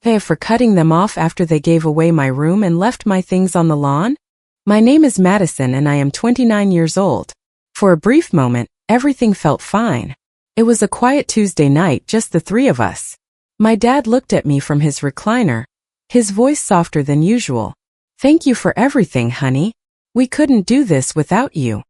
Hey, for cutting them off after they gave away my room and left my things on the lawn? My name is Madison and I am 29 years old. For a brief moment, everything felt fine. It was a quiet Tuesday night, just the three of us. My dad looked at me from his recliner, his voice softer than usual. Thank you for everything, honey. We couldn't do this without you.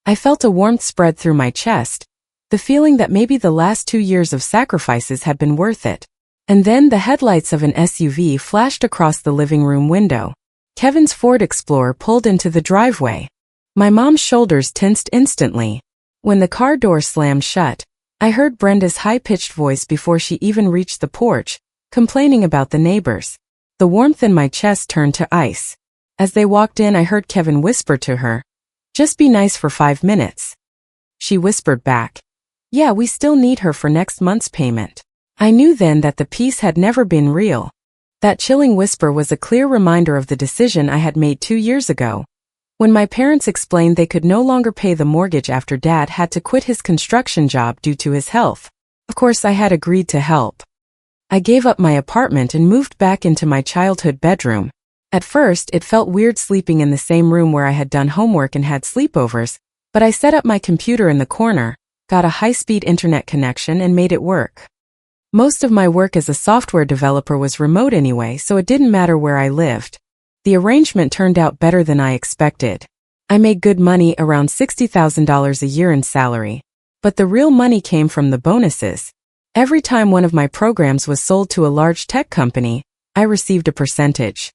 I felt a warmth spread through my chest, the feeling that maybe the last 2 years of sacrifices had been worth it. And then the headlights of an SUV flashed across the living room window. Kevin's Ford Explorer pulled into the driveway. My mom's shoulders tensed instantly. When the car door slammed shut, I heard Brenda's high-pitched voice before she even reached the porch, complaining about the neighbors. The warmth in my chest turned to ice. As they walked in, I heard Kevin whisper to her, "Just be nice for 5 minutes." She whispered back, "Yeah, we still need her for next month's payment." I knew then that the peace had never been real. That chilling whisper was a clear reminder of the decision I had made 2 years ago, when my parents explained they could no longer pay the mortgage after Dad had to quit his construction job due to his health. Of course, I had agreed to help. I gave up my apartment and moved back into my childhood bedroom. At first, it felt weird sleeping in the same room where I had done homework and had sleepovers, but I set up my computer in the corner, got a high-speed internet connection and made it work. Most of my work as a software developer was remote anyway, so it didn't matter where I lived. The arrangement turned out better than I expected. I made good money, around $60,000 a year in salary. But the real money came from the bonuses. Every time one of my programs was sold to a large tech company, I received a percentage.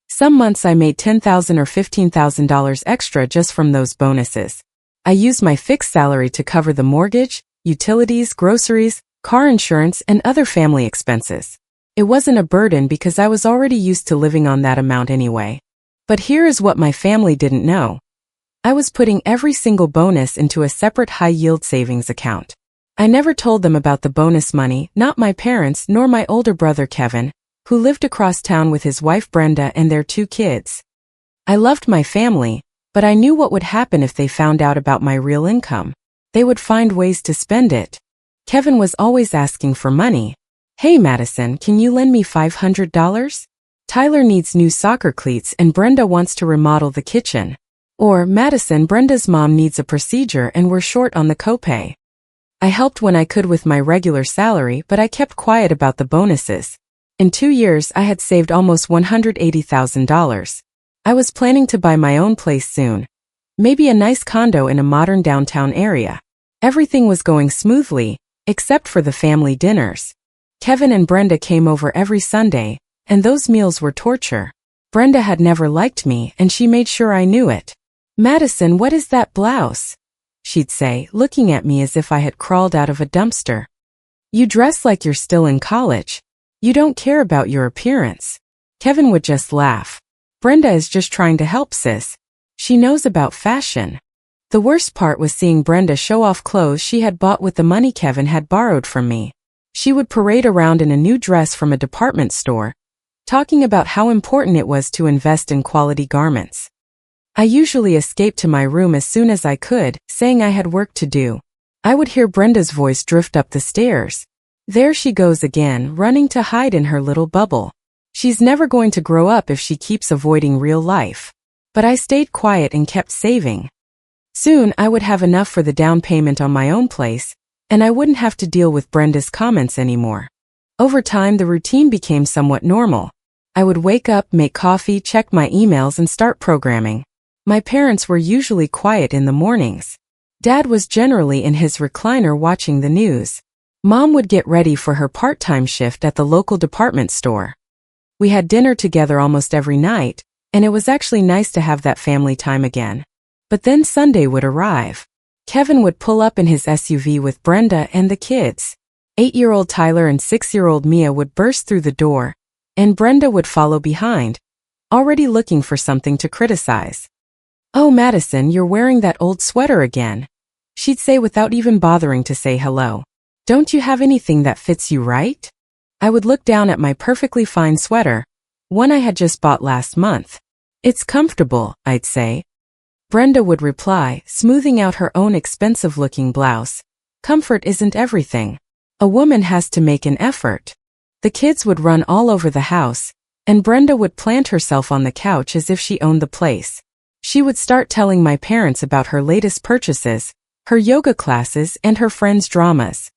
Some months I made $10,000 or $15,000 extra just from those bonuses. I used my fixed salary to cover the mortgage, utilities, groceries, car insurance, and other family expenses. It wasn't a burden because I was already used to living on that amount anyway. But here is what my family didn't know. I was putting every single bonus into a separate high-yield savings account. I never told them about the bonus money, not my parents nor my older brother Kevin, who lived across town with his wife Brenda and their 2 kids. I loved my family, but I knew what would happen if they found out about my real income. They would find ways to spend it. Kevin was always asking for money. "Hey Madison, can you lend me $500? Tyler needs new soccer cleats and Brenda wants to remodel the kitchen." Or, "Madison, Brenda's mom needs a procedure and we're short on the copay." I helped when I could with my regular salary, but I kept quiet about the bonuses. In 2 years, I had saved almost $180,000. I was planning to buy my own place soon. Maybe a nice condo in a modern downtown area. Everything was going smoothly, except for the family dinners. Kevin and Brenda came over every Sunday, and those meals were torture. Brenda had never liked me, and she made sure I knew it. "Madison, what is that blouse?" she'd say, looking at me as if I had crawled out of a dumpster. "You dress like you're still in college. You don't care about your appearance." Kevin would just laugh. "Brenda is just trying to help, sis. She knows about fashion." The worst part was seeing Brenda show off clothes she had bought with the money Kevin had borrowed from me. She would parade around in a new dress from a department store, talking about how important it was to invest in quality garments. I usually escaped to my room as soon as I could, saying I had work to do. I would hear Brenda's voice drift up the stairs. "There she goes again, running to hide in her little bubble. She's never going to grow up if she keeps avoiding real life." But I stayed quiet and kept saving. Soon I would have enough for the down payment on my own place, and I wouldn't have to deal with Brenda's comments anymore. Over time, the routine became somewhat normal. I would wake up, make coffee, check my emails, and start programming. My parents were usually quiet in the mornings. Dad was generally in his recliner watching the news. Mom would get ready for her part-time shift at the local department store. We had dinner together almost every night, and it was actually nice to have that family time again. But then Sunday would arrive. Kevin would pull up in his SUV with Brenda and the kids. 8-year-old Tyler and 6-year-old Mia would burst through the door, and Brenda would follow behind, already looking for something to criticize. "Oh, Madison, you're wearing that old sweater again," she'd say without even bothering to say hello. "Don't you have anything that fits you right?" I would look down at my perfectly fine sweater, one I had just bought last month. "It's comfortable," I'd say. Brenda would reply, smoothing out her own expensive-looking blouse, "Comfort isn't everything. A woman has to make an effort." The kids would run all over the house, and Brenda would plant herself on the couch as if she owned the place. She would start telling my parents about her latest purchases, her yoga classes, and her friends' dramas.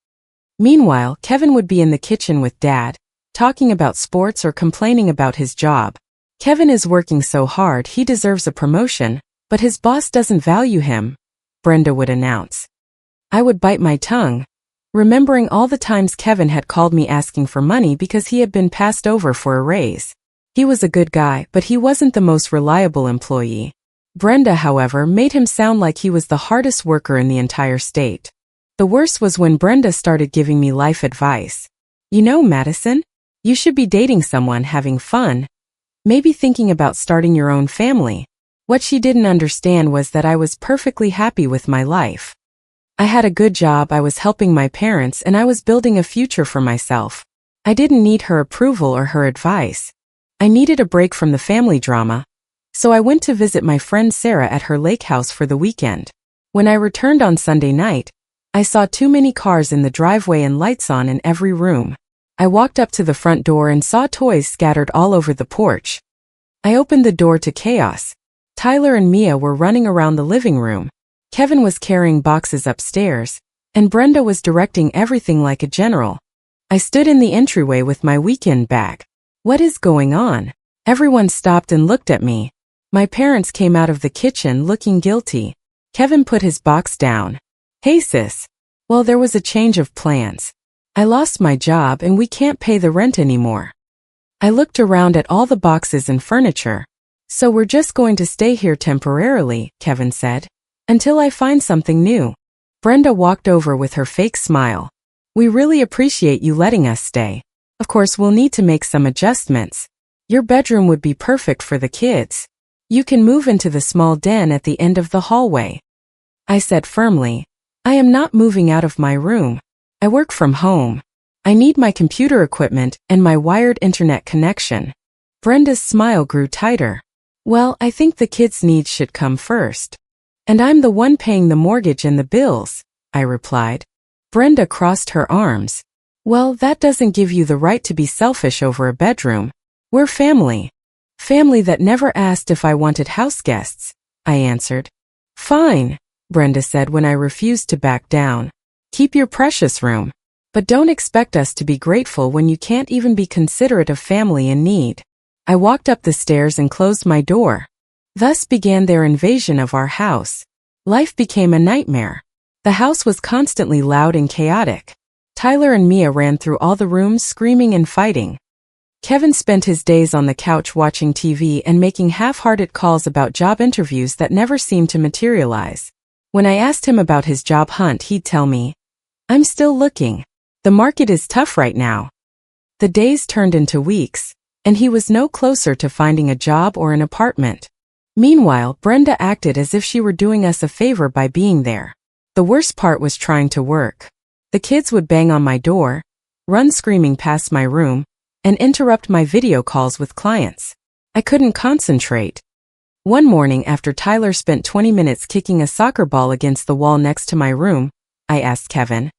Meanwhile, Kevin would be in the kitchen with Dad, talking about sports or complaining about his job. Kevin is working so hard he deserves a promotion, but his boss doesn't value him, Brenda would announce. I would bite my tongue, remembering all the times Kevin had called me asking for money because he had been passed over for a raise. He was a good guy, but he wasn't the most reliable employee. Brenda, however, made him sound like he was the hardest worker in the entire state. The worst was when Brenda started giving me life advice. You know, Madison, you should be dating someone, having fun, maybe thinking about starting your own family. What she didn't understand was that I was perfectly happy with my life. I had a good job, I was helping my parents, and I was building a future for myself. I didn't need her approval or her advice. I needed a break from the family drama, so I went to visit my friend Sarah at her lake house for the weekend. When I returned on Sunday night, I saw too many cars in the driveway and lights on in every room. I walked up to the front door and saw toys scattered all over the porch. I opened the door to chaos. Tyler and Mia were running around the living room. Kevin was carrying boxes upstairs, and Brenda was directing everything like a general. I stood in the entryway with my weekend bag. What is going on? Everyone stopped and looked at me. My parents came out of the kitchen looking guilty. Kevin put his box down. Hey sis. Well, there was a change of plans. I lost my job and we can't pay the rent anymore. I looked around at all the boxes and furniture. So we're just going to stay here temporarily, Kevin said, until I find something new. Brenda walked over with her fake smile. We really appreciate you letting us stay. Of course, we'll need to make some adjustments. Your bedroom would be perfect for the kids. You can move into the small den at the end of the hallway. I said firmly, I am not moving out of my room. I work from home. I need my computer equipment and my wired internet connection. Brenda's smile grew tighter. Well, I think the kids' needs should come first. And I'm the one paying the mortgage and the bills, I replied. Brenda crossed her arms. Well, that doesn't give you the right to be selfish over a bedroom. We're family. Family that never asked if I wanted house guests, I answered. Fine, Brenda said when I refused to back down. Keep your precious room. But don't expect us to be grateful when you can't even be considerate of family in need. I walked up the stairs and closed my door. Thus began their invasion of our house. Life became a nightmare. The house was constantly loud and chaotic. Tyler and Mia ran through all the rooms screaming and fighting. Kevin spent his days on the couch watching TV and making half-hearted calls about job interviews that never seemed to materialize. When I asked him about his job hunt, he'd tell me, I'm still looking. The market is tough right now. The days turned into weeks, and he was no closer to finding a job or an apartment. Meanwhile, Brenda acted as if she were doing us a favor by being there. The worst part was trying to work. The kids would bang on my door, run screaming past my room, and interrupt my video calls with clients. I couldn't concentrate. One morning after Tyler spent 20 minutes kicking a soccer ball against the wall next to my room, I asked Kevin,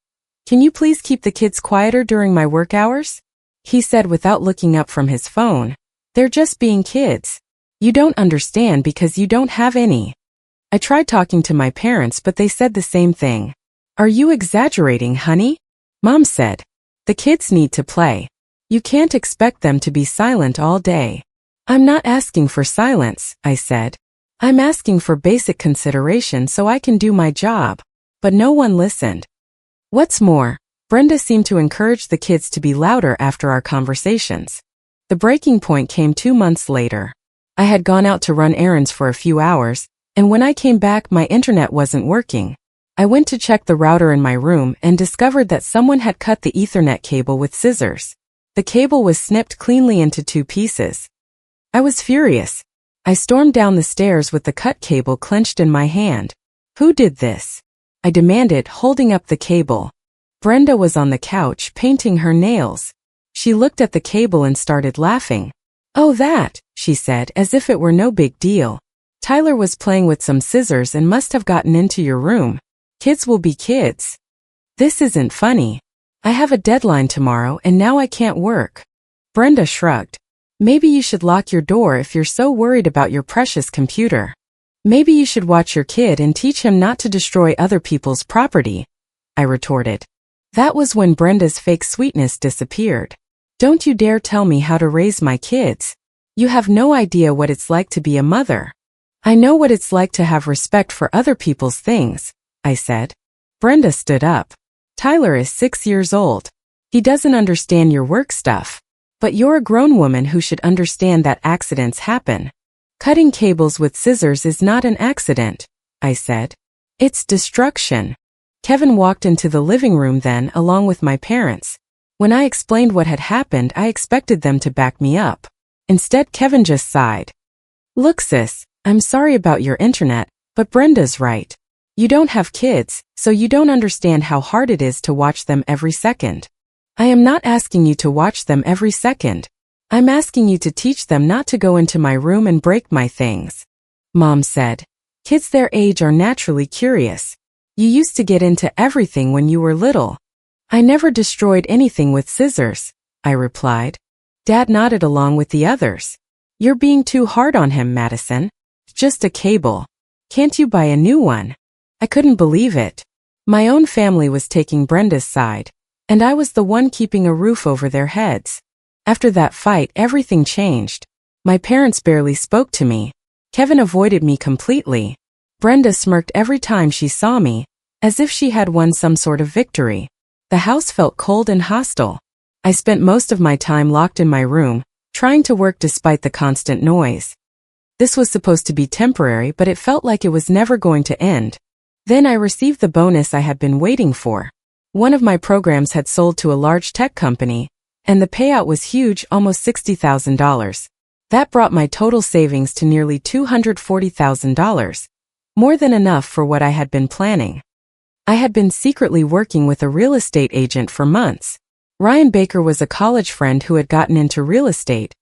can you please keep the kids quieter during my work hours? He said without looking up from his phone, they're just being kids. You don't understand because you don't have any. I tried talking to my parents, but they said the same thing. Are you exaggerating, honey? Mom said, the kids need to play. You can't expect them to be silent all day. I'm not asking for silence, I said. I'm asking for basic consideration so I can do my job. But no one listened. What's more, Brenda seemed to encourage the kids to be louder after our conversations. The breaking point came 2 months later. I had gone out to run errands for a few hours, and when I came back my internet wasn't working. I went to check the router in my room and discovered that someone had cut the Ethernet cable with scissors. The cable was snipped cleanly into 2 pieces. I was furious. I stormed down the stairs with the cut cable clenched in my hand. Who did this? I demanded, holding up the cable. Brenda was on the couch painting her nails. She looked at the cable and started laughing. Oh, that, she said, as if it were no big deal. Tyler was playing with some scissors and must have gotten into your room. Kids will be kids. This isn't funny. I have a deadline tomorrow and now I can't work. Brenda shrugged. Maybe you should lock your door if you're so worried about your precious computer. Maybe you should watch your kid and teach him not to destroy other people's property, I retorted. That was when Brenda's fake sweetness disappeared. Don't you dare tell me how to raise my kids. You have no idea what it's like to be a mother. I know what it's like to have respect for other people's things, I said. Brenda stood up. Tyler is 6 years old. He doesn't understand your work stuff. But you're a grown woman who should understand that accidents happen. Cutting cables with scissors is not an accident, I said. It's destruction. Kevin walked into the living room then, along with my parents. When I explained what had happened, I expected them to back me up. Instead, Kevin just sighed. Look, sis, I'm sorry about your internet, but Brenda's right. You don't have kids, so you don't understand how hard it is to watch them every second. I am not asking you to watch them every second. I'm asking you to teach them not to go into my room and break my things. Mom said. Kids their age are naturally curious. You used to get into everything when you were little. I never destroyed anything with scissors, I replied. Dad nodded along with the others. You're being too hard on him, Madison. Just a cable. Can't you buy a new one? I couldn't believe it. My own family was taking Brenda's side, and I was the one keeping a roof over their heads. After that fight, everything changed. My parents barely spoke to me. Kevin avoided me completely. Brenda smirked every time she saw me, as if she had won some sort of victory. The house felt cold and hostile. I spent most of my time locked in my room, trying to work despite the constant noise. This was supposed to be temporary, but it felt like it was never going to end. Then I received the bonus I had been waiting for. One of my programs had sold to a large tech company, and the payout was huge, almost $60,000. That brought my total savings to nearly $240,000, more than enough for what I had been planning. I had been secretly working with a real estate agent for months. Ryan Baker was a college friend who had gotten into real estate,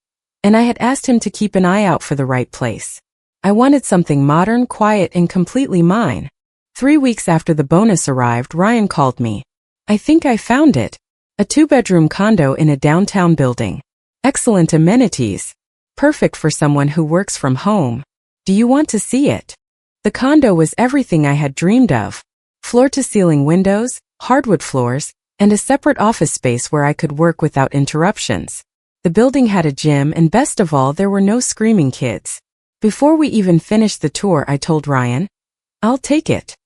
and I had asked him to keep an eye out for the right place. I wanted something modern, quiet, and completely mine. 3 weeks after the bonus arrived, Ryan called me. I think I found it. A 2-bedroom condo in a downtown building. Excellent amenities. Perfect for someone who works from home. Do you want to see it? The condo was everything I had dreamed of. Floor-to-ceiling windows, hardwood floors, and a separate office space where I could work without interruptions. The building had a gym, and best of all, there were no screaming kids. Before we even finished the tour, I told Ryan, I'll take it.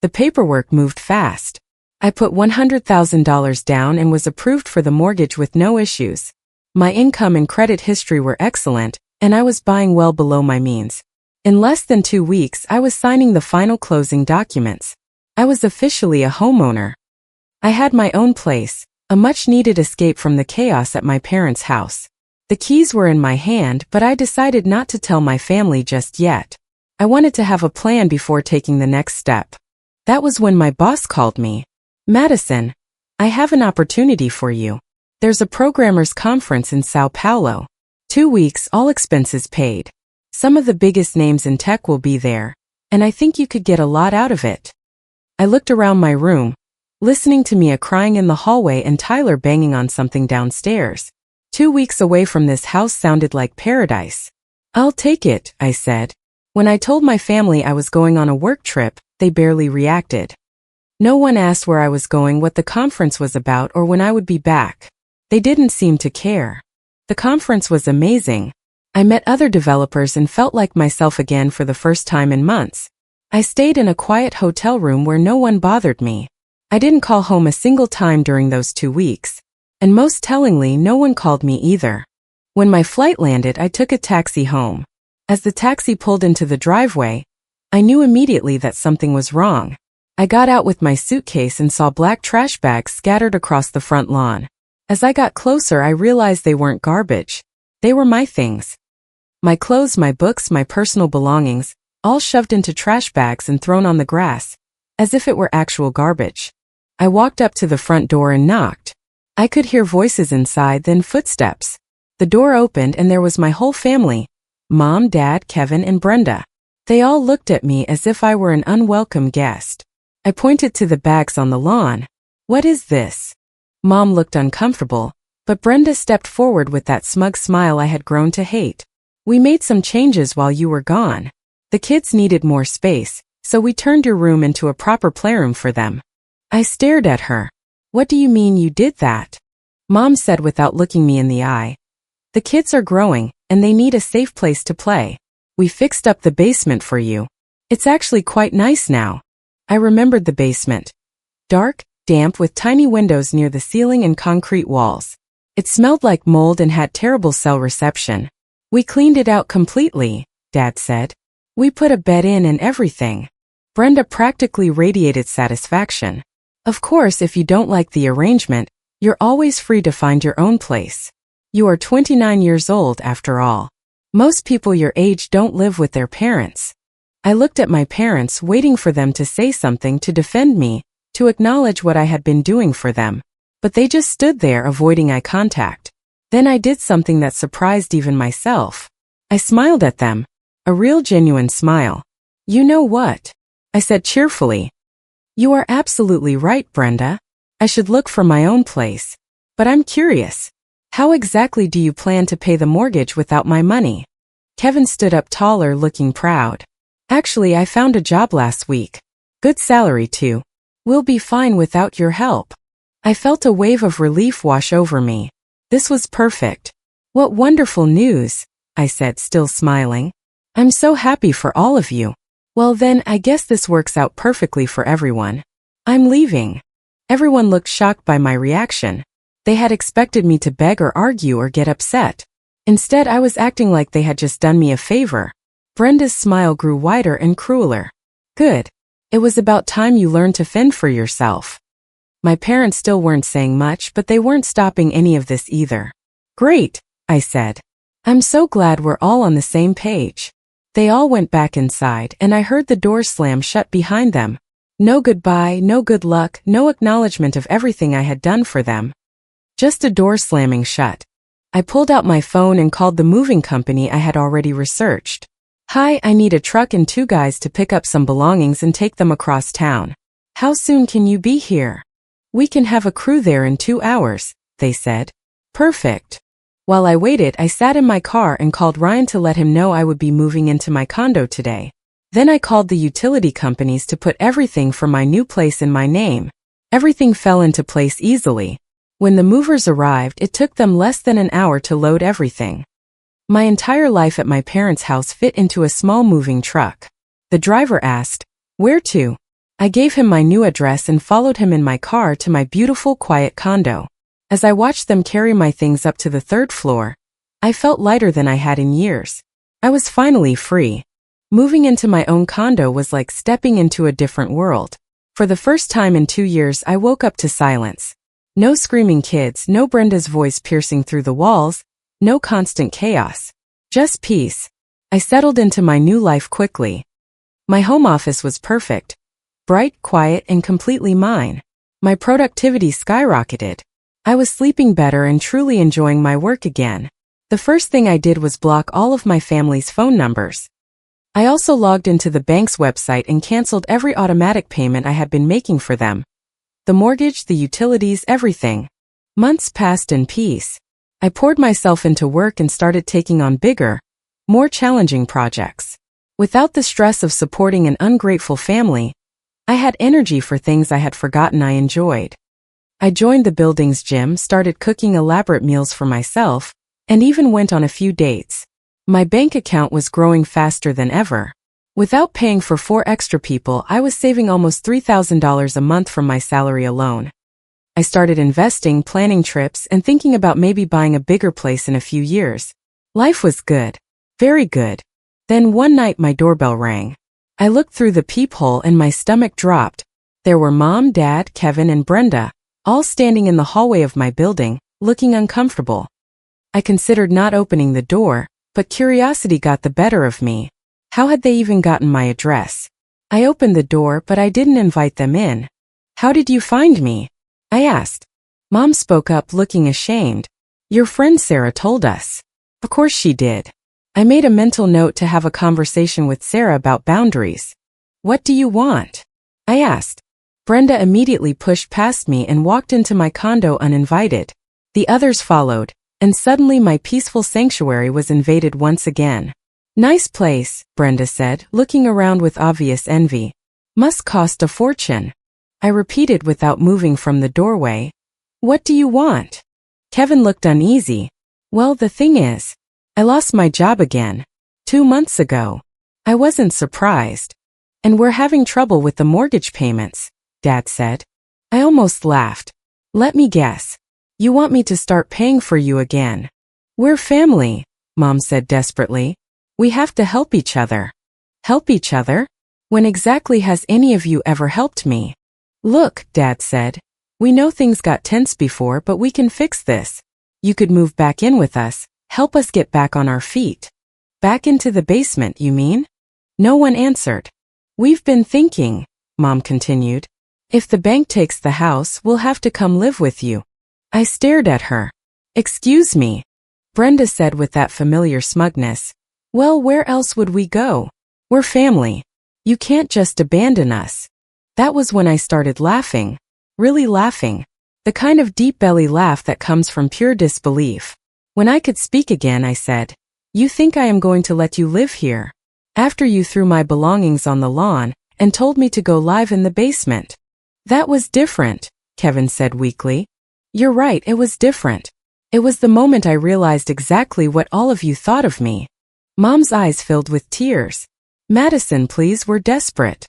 The paperwork moved fast. I put $100,000 down and was approved for the mortgage with no issues. My income and credit history were excellent, and I was buying well below my means. In less than 2 weeks, I was signing the final closing documents. I was officially a homeowner. I had my own place, a much-needed escape from the chaos at my parents' house. The keys were in my hand, but I decided not to tell my family just yet. I wanted to have a plan before taking the next step. That was when my boss called me. Madison, I have an opportunity for you. There's a programmers conference in Sao Paulo. 2 weeks, all expenses paid. Some of the biggest names in tech will be there, and I think you could get a lot out of it. I looked around my room, listening to Mia crying in the hallway and Tyler banging on something downstairs. 2 weeks away from this house sounded like paradise. I'll take it, I said. When I told my family I was going on a work trip, they barely reacted. No one asked where I was going, what the conference was about, or when I would be back. They didn't seem to care. The conference was amazing. I met other developers and felt like myself again for the first time in months. I stayed in a quiet hotel room where no one bothered me. I didn't call home a single time during those 2 weeks. And most tellingly, no one called me either. When my flight landed, I took a taxi home. As the taxi pulled into the driveway, I knew immediately that something was wrong. I got out with my suitcase and saw black trash bags scattered across the front lawn. As I got closer, I realized they weren't garbage. They were my things. My clothes, my books, my personal belongings, all shoved into trash bags and thrown on the grass, as if it were actual garbage. I walked up to the front door and knocked. I could hear voices inside, then footsteps. The door opened and there was my whole family. Mom, Dad, Kevin, and Brenda. They all looked at me as if I were an unwelcome guest. I pointed to the bags on the lawn. What is this? Mom looked uncomfortable, But Brenda stepped forward with that smug smile I had grown to hate. We made some changes while you were gone. The kids needed more space, so we turned your room into a proper playroom for them. I stared at her. What do you mean you did that? Mom said without looking me in the eye. The kids are growing, and they need a safe place to play. We fixed up the basement for you. It's actually quite nice now. I remembered the basement. Dark, damp with tiny windows near the ceiling and concrete walls. It smelled like mold and had terrible cell reception. We cleaned it out completely, Dad said. We put a bed in and everything. Brenda practically radiated satisfaction. Of course, if you don't like the arrangement, you're always free to find your own place. You are 29 years old after all. Most people your age don't live with their parents. I looked at my parents, waiting for them to say something to defend me, to acknowledge what I had been doing for them. But they just stood there avoiding eye contact. Then I did something that surprised even myself. I smiled at them. A real genuine smile. You know what? I said cheerfully. You are absolutely right, Brenda. I should look for my own place. But I'm curious. How exactly do you plan to pay the mortgage without my money? Kevin stood up taller, looking proud. Actually, I found a job last week. Good salary too. We'll be fine without your help. I felt a wave of relief wash over me. This was perfect. What wonderful news, I said, still smiling. I'm so happy for all of you. Well then, I guess this works out perfectly for everyone. I'm leaving. Everyone looked shocked by my reaction. They had expected me to beg or argue or get upset. Instead, I was acting like they had just done me a favor. Brenda's smile grew wider and crueler. Good. It was about time you learned to fend for yourself. My parents still weren't saying much, but they weren't stopping any of this either. Great, I said. I'm so glad we're all on the same page. They all went back inside, and I heard the door slam shut behind them. No goodbye, no good luck, no acknowledgement of everything I had done for them. Just a door slamming shut. I pulled out my phone and called the moving company I had already researched. Hi, I need a truck and 2 guys to pick up some belongings and take them across town. How soon can you be here? We can have a crew there in 2 hours, they said. Perfect. While I waited, I sat in my car and called Ryan to let him know I would be moving into my condo today. Then I called the utility companies to put everything for my new place in my name. Everything fell into place easily. When the movers arrived, it took them less than an hour to load everything. My entire life at my parents' house fit into a small moving truck. The driver asked, "Where to?" I gave him my new address and followed him in my car to my beautiful, quiet condo. As I watched them carry my things up to the 3rd floor, I felt lighter than I had in years. I was finally free. Moving into my own condo was like stepping into a different world. For the first time in 2 years, I woke up to silence. No screaming kids, no Brenda's voice piercing through the walls, no constant chaos. Just peace. I settled into my new life quickly. My home office was perfect. Bright, quiet, and completely mine. My productivity skyrocketed. I was sleeping better and truly enjoying my work again. The first thing I did was block all of my family's phone numbers. I also logged into the bank's website and canceled every automatic payment I had been making for them. The mortgage, the utilities, everything. Months passed in peace. I poured myself into work and started taking on bigger, more challenging projects. Without the stress of supporting an ungrateful family, I had energy for things I had forgotten I enjoyed. I joined the building's gym, started cooking elaborate meals for myself, and even went on a few dates. My bank account was growing faster than ever. Without paying for 4 extra people, I was saving almost $3,000 a month from my salary alone. I started investing, planning trips, and thinking about maybe buying a bigger place in a few years. Life was good. Very good. Then one night my doorbell rang. I looked through the peephole and my stomach dropped. There were Mom, Dad, Kevin, and Brenda, all standing in the hallway of my building, looking uncomfortable. I considered not opening the door, but curiosity got the better of me. How had they even gotten my address? I opened the door, but I didn't invite them in. How did you find me? I asked. Mom spoke up, looking ashamed. Your friend Sarah told us. Of course she did. I made a mental note to have a conversation with Sarah about boundaries. What do you want? I asked. Brenda immediately pushed past me and walked into my condo uninvited. The others followed, and suddenly my peaceful sanctuary was invaded once again. Nice place, Brenda said, looking around with obvious envy. Must cost a fortune. I repeated without moving from the doorway. What do you want? Kevin looked uneasy. Well, the thing is, I lost my job again. 2 months ago. I wasn't surprised. And we're having trouble with the mortgage payments, Dad said. I almost laughed. Let me guess. You want me to start paying for you again. We're family, Mom said desperately. We have to help each other. Help each other? When exactly has any of you ever helped me? Look, Dad said. We know things got tense before, but we can fix this. You could move back in with us, help us get back on our feet. Back into the basement, you mean? No one answered. We've been thinking, Mom continued. If the bank takes the house, we'll have to come live with you. I stared at her. Excuse me, Brenda said with that familiar smugness. Well, where else would we go? We're family. You can't just abandon us. That was when I started laughing. Really laughing. The kind of deep belly laugh that comes from pure disbelief. When I could speak again, I said, You think I am going to let you live here? After you threw my belongings on the lawn and told me to go live in the basement. That was different, Kevin said weakly. You're right, it was different. It was the moment I realized exactly what all of you thought of me. Mom's eyes filled with tears. Madison, please, we're desperate.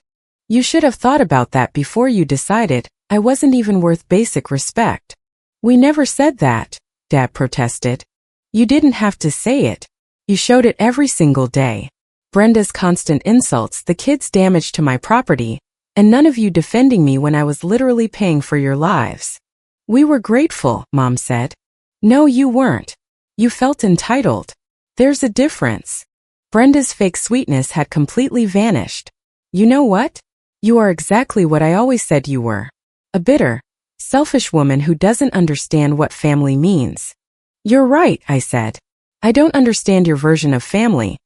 You should have thought about that before you decided I wasn't even worth basic respect. We never said that, Dad protested. You didn't have to say it. You showed it every single day. Brenda's constant insults, the kids' damage to my property, and none of you defending me when I was literally paying for your lives. We were grateful, Mom said. No, you weren't. You felt entitled. There's a difference. Brenda's fake sweetness had completely vanished. You know what? You are exactly what I always said you were. A bitter, selfish woman who doesn't understand what family means. You're right, I said. I don't understand your version of family,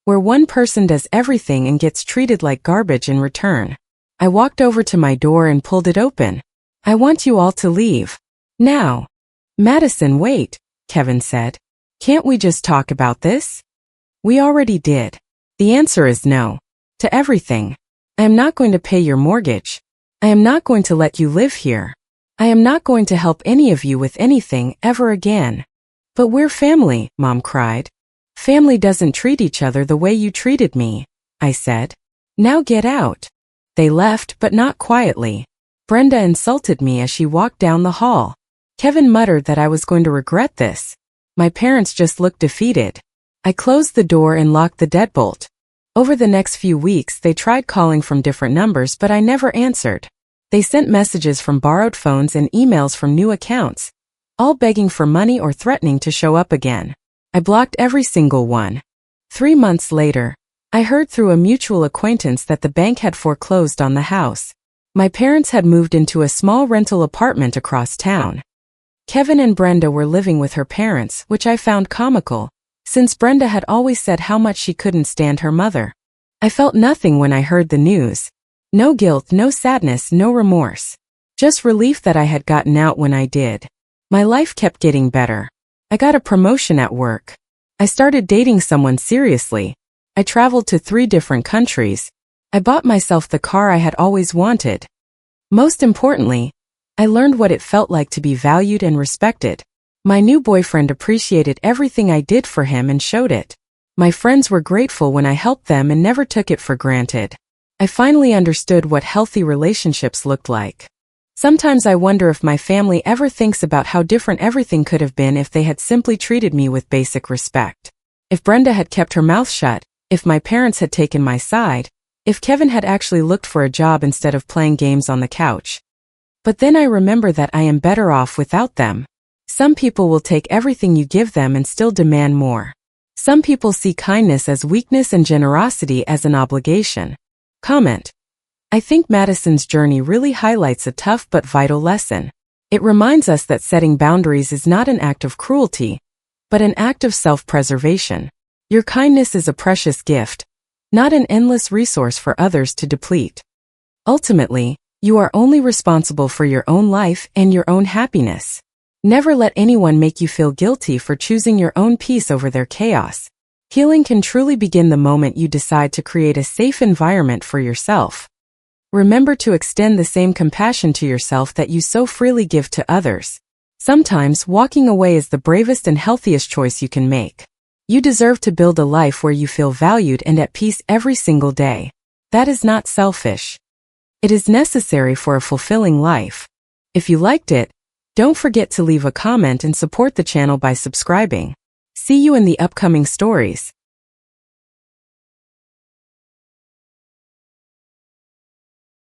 where one person does everything and gets treated like garbage in return. I walked over to my door and pulled it open. I want you all to leave. Now. Madison, wait, Kevin said. Can't we just talk about this? We already did. The answer is no. To everything. I am not going to pay your mortgage. I am not going to let you live here. I am not going to help any of you with anything ever again. But we're family, Mom cried. Family doesn't treat each other the way you treated me, I said. Now get out. They left, but not quietly. Brenda insulted me as she walked down the hall. Kevin muttered that I was going to regret this. My parents just looked defeated. I closed the door and locked the deadbolt. Over the next few weeks, they tried calling from different numbers, but I never answered. They sent messages from borrowed phones and emails from new accounts, all begging for money or threatening to show up again. I blocked every single one. 3 months later, I heard through a mutual acquaintance that the bank had foreclosed on the house. My parents had moved into a small rental apartment across town. Kevin and Brenda were living with her parents, which I found comical, since Brenda had always said how much she couldn't stand her mother. I felt nothing when I heard the news. No guilt, no sadness, no remorse. Just relief that I had gotten out when I did. My life kept getting better. I got a promotion at work. I started dating someone seriously. I traveled to 3 different countries. I bought myself the car I had always wanted. Most importantly, I learned what it felt like to be valued and respected. My new boyfriend appreciated everything I did for him and showed it. My friends were grateful when I helped them and never took it for granted. I finally understood what healthy relationships looked like. Sometimes I wonder if my family ever thinks about how different everything could have been if they had simply treated me with basic respect. If Brenda had kept her mouth shut, if my parents had taken my side, if Kevin had actually looked for a job instead of playing games on the couch. But then I remember that I am better off without them. Some people will take everything you give them and still demand more. Some people see kindness as weakness and generosity as an obligation. Comment. I think Madison's journey really highlights a tough but vital lesson. It reminds us that setting boundaries is not an act of cruelty, but an act of self-preservation. Your kindness is a precious gift, not an endless resource for others to deplete. Ultimately, you are only responsible for your own life and your own happiness. Never let anyone make you feel guilty for choosing your own peace over their chaos. Healing can truly begin the moment you decide to create a safe environment for yourself. Remember to extend the same compassion to yourself that you so freely give to others. Sometimes walking away is the bravest and healthiest choice you can make. You deserve to build a life where you feel valued and at peace every single day. That is not selfish. It is necessary for a fulfilling life. If you liked it, don't forget to leave a comment and support the channel by subscribing. See you in the upcoming stories.